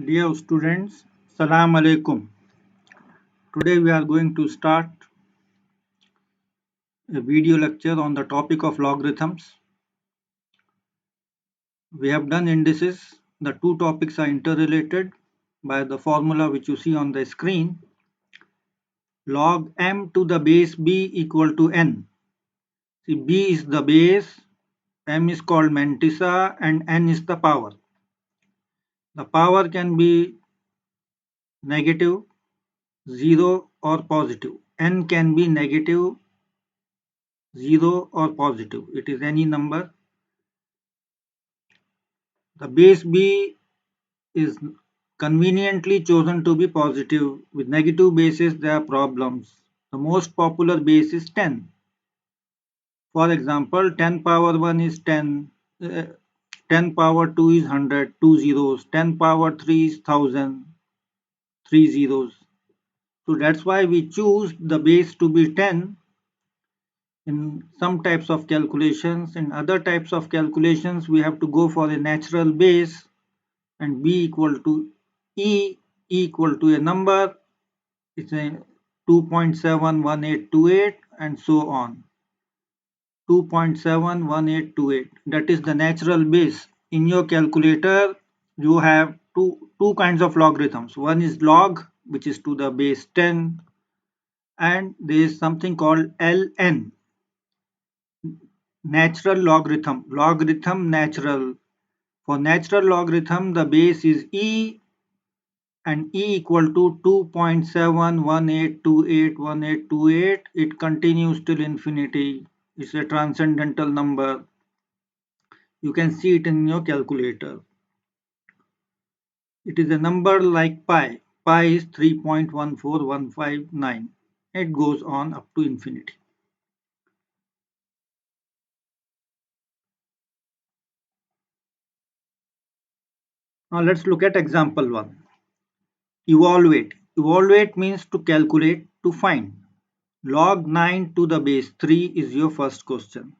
Dear students, Salam Alaikum. Today we are going to start a video lecture on the topic of logarithms. We have done indices. The two topics are interrelated by the formula which you see on the screen. Log m to the base b equal to n. See, b is the base, m is called mantissa and n is the power. The power can be negative, 0 or positive. N can be negative, 0 or positive. It is any number. The base b is conveniently chosen to be positive. With negative bases there are problems. The most popular base is 10. For example, 10 power 1 is 10, 10 power 2 is 100, 2 zeros, 10 power 3 is 1000, 3 zeros. So that's why we choose the base to be 10 in some types of calculations. In other types of calculations we have to go for a natural base and b equal to e equal to a number. It's a 2.71828 and so on. 2.71828, that is the natural base. In your calculator you have two kinds of logarithms. One is log, which is to the base 10, and there is something called ln, natural logarithm. Logarithm natural. For natural logarithm the base is e and e equal to 2.718281828. It continues till infinity. It's a transcendental number. You can see it in your calculator. It is a number like pi. Pi is 3.14159. It goes on up to infinity. Now let's look at example 1. Evaluate. Evaluate means to calculate, to find. Log 9 to the base 3 is your first question.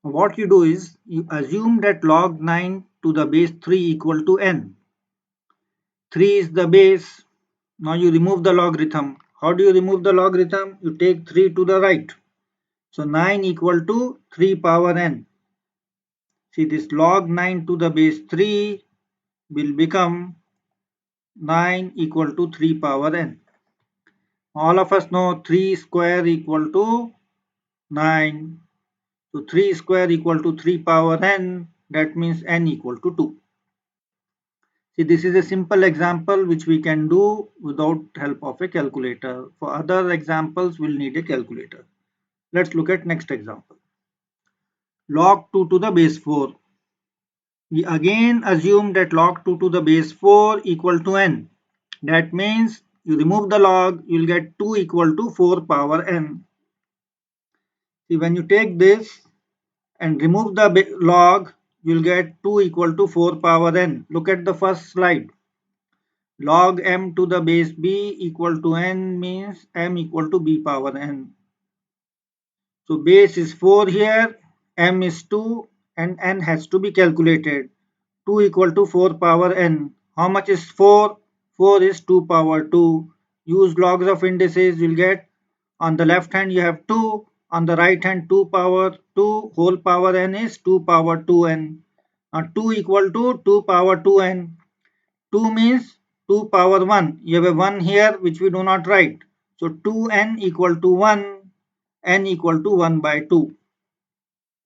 What you do is you assume that log 9 to the base 3 equal to n. 3 is the base. Now you remove the logarithm. How do you remove the logarithm? You take 3 to the right. So 9 equal to 3 power n. See, this log 9 to the base 3 will become 9 equal to 3 power n. All of us know 3 square equal to 9. So 3 square equal to 3 power n, that means n equal to 2. See, this is a simple example which we can do without help of a calculator. For other examples, we'll need a calculator. Let's look at next example. Log 2 to the base 4. We again assume that log 2 to the base 4 equal to n. That means you remove the log, you will get 2 equal to 4 power n. See, when you take this and remove the log, you will get 2 equal to 4 power n. Look at the first slide. Log m to the base b equal to n means m equal to b power n. So base is 4 here, m is 2 and n has to be calculated. 2 equal to 4 power n. How much is 4? 4 is 2 power 2. Use logs of indices, you'll get on the left hand you have 2, on the right hand 2 power 2 whole power n is 2 power 2n. Now 2 equal to 2 power 2n. 2 means 2 power 1. You have a 1 here which we do not write. So 2n equal to 1, n equal to 1 by 2.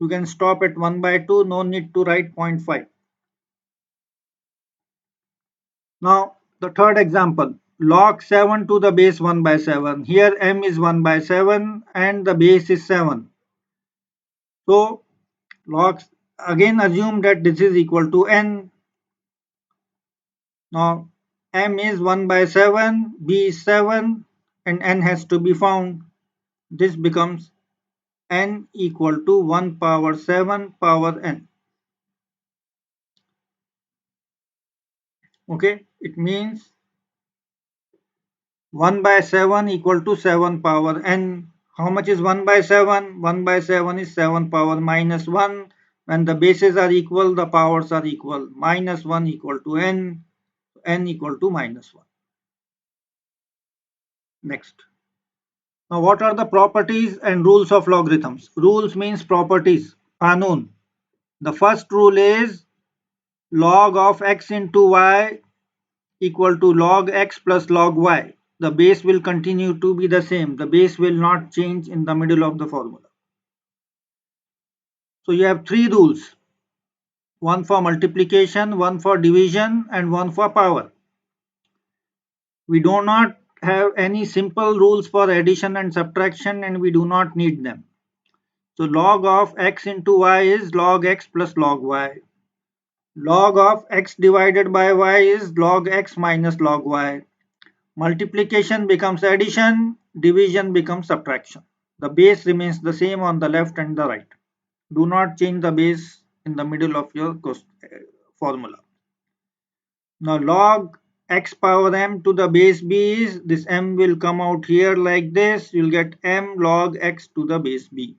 You can stop at 1 by 2, no need to write 0.5. Now the third example, log 7 to the base 1 by 7. Here m is 1 by 7 and the base is 7. So log, again assume that this is equal to n. Now m is 1 by 7, b is 7 and n has to be found. This becomes n equal to 1 power 7 power n. Okay, it means 1 by 7 equal to 7 power n. How much is 1 by 7? 1 by 7 is 7 power minus 1. When the bases are equal, the powers are equal. Minus 1 equal to n. n equal to minus 1. Next. Now what are the properties and rules of logarithms? Rules means properties, kanun. The first rule is log of x into y equal to log x plus log y. The base will continue to be the same. The base will not change in the middle of the formula. So you have three rules, one for multiplication, one for division, and one for power. We do not have any simple rules for addition and subtraction, and we do not need them. So log of x into y is log x plus log y. Log of x divided by y is log x minus log y. Multiplication becomes addition, division becomes subtraction. The base remains the same on the left and the right. Do not change the base in the middle of your formula. Now log x power m to the base b is, this m will come out here like this, you will get m log x to the base b.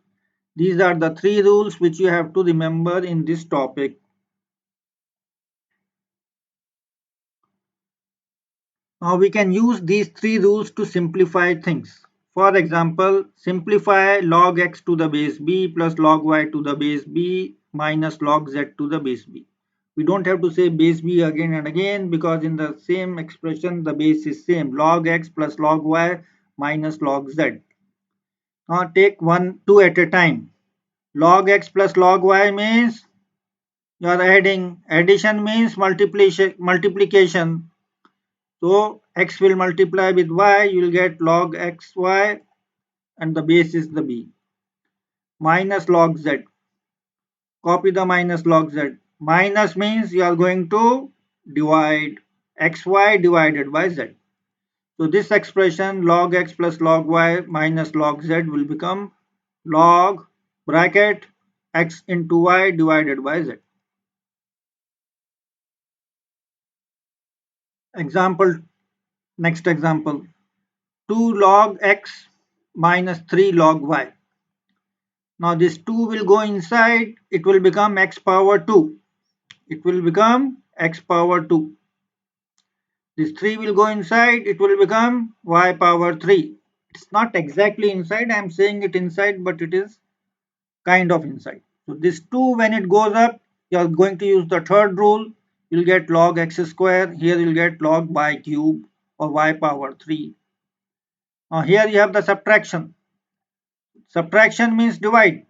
These are the three rules which you have to remember in this topic. Now we can use these three rules to simplify things. For example, simplify log x to the base b plus log y to the base b minus log z to the base b. We don't have to say base b again and again because in the same expression the base is same, log x plus log y minus log z. Now take two at a time. Log x plus log y means you are adding, addition means multiplication. So x will multiply with y, you will get log xy and the base is the b. Minus log z. Copy the minus log z. Minus means you are going to divide xy divided by z. So this expression log x plus log y minus log z will become log bracket x into y divided by z. Example, next example. 2 log x minus 3 log y. Now this 2 will go inside, it will become x power 2. It will become x power 2. This 3 will go inside, it will become y power 3. It's not exactly inside, I am saying it inside, but it is kind of inside. So this 2 when it goes up, you are going to use the third rule. You will get log x square. Here you will get log y cube or y power 3. Now here you have the subtraction. Subtraction means divide.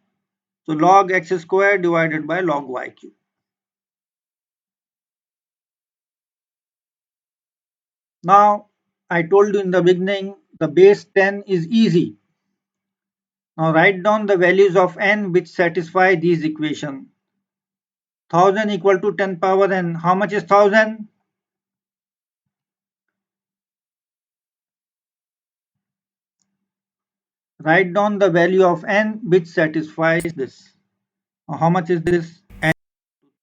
So log x square divided by log y cube. Now I told you in the beginning the base 10 is easy. Now write down the values of n which satisfy these equations. 1000 equal to 10 power n. How much is 1000? Write down the value of n which satisfies this. Now how much is this? N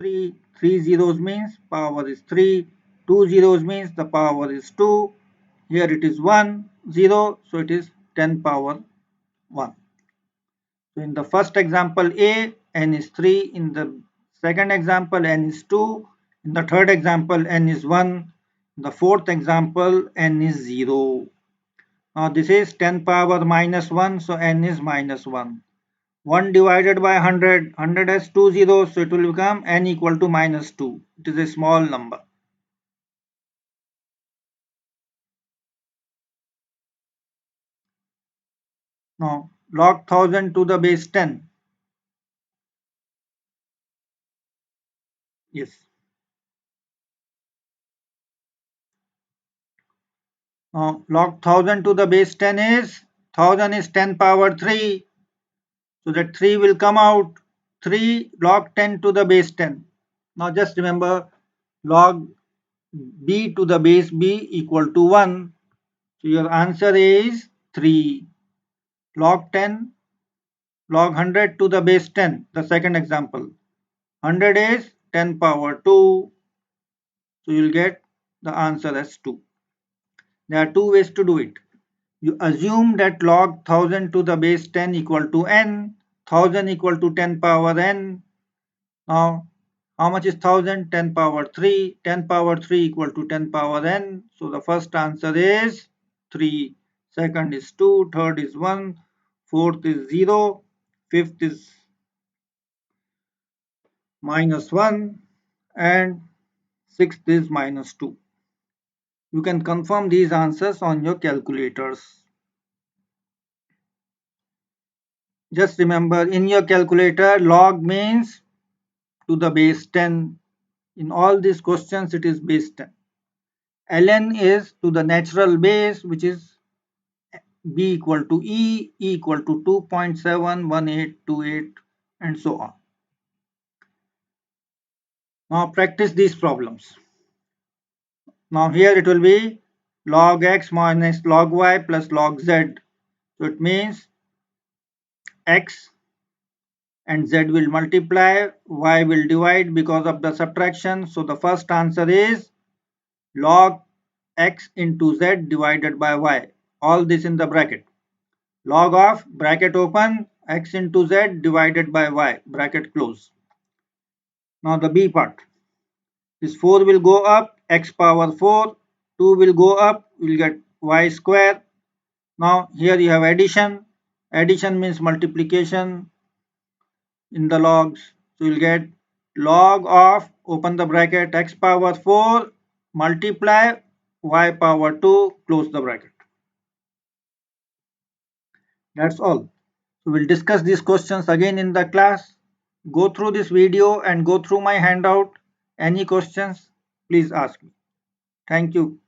3. 3 zeros means power is 3. 2 zeros means the power is 2. Here it is 1 0, so it is 10 power 1. So in the first example A, n is 3. In the second example, n is 2. In the third example, n is 1. In the fourth example, n is 0. Now this is 10 power minus 1, so n is minus 1. 1 divided by 100, 100 has 2 zeros, so it will become n equal to minus 2. It is a small number. Now log 1000 to the base 10. Yes. Now log 1000 to the base 10 is 1000 is 10 power 3. So that 3 will come out. 3 log 10 to the base 10. Now just remember log b to the base b equal to 1. So your answer is 3. Log 10, log 100 to the base 10, the second example. 100 is 10 power 2. So you will get the answer as 2. There are two ways to do it. You assume that log 1000 to the base 10 equal to n, 1000 equal to 10 power n. Now How much is 1000? 10 power 3. 10 power 3 equal to 10 power n. So the first answer is 3. Second is 2. Third is 1. Fourth is 0. Fifth is minus 1. And sixth is minus 2. You can confirm these answers on your calculators. Just remember, in your calculator, log means to the base 10. In all these questions, it is base 10. ln is to the natural base, which is b equal to e equal to 2.71828, and so on. Now practice these problems. Now here it will be log x minus log y plus log z. So it means x and z will multiply, y will divide because of the subtraction. So the first answer is log x into z divided by y. All this in the bracket. Log of bracket open x into z divided by y bracket close. Now the b part. This 4 will go up, x power 4, 2 will go up, we will get y square. Now here you have addition. Addition means multiplication in the logs. So you will get log of, open the bracket, x power 4 multiply y power 2, close the bracket. That's all. So we'll discuss these questions again in the class. Go through this video and go through my handout. Any questions, please ask me. Thank you.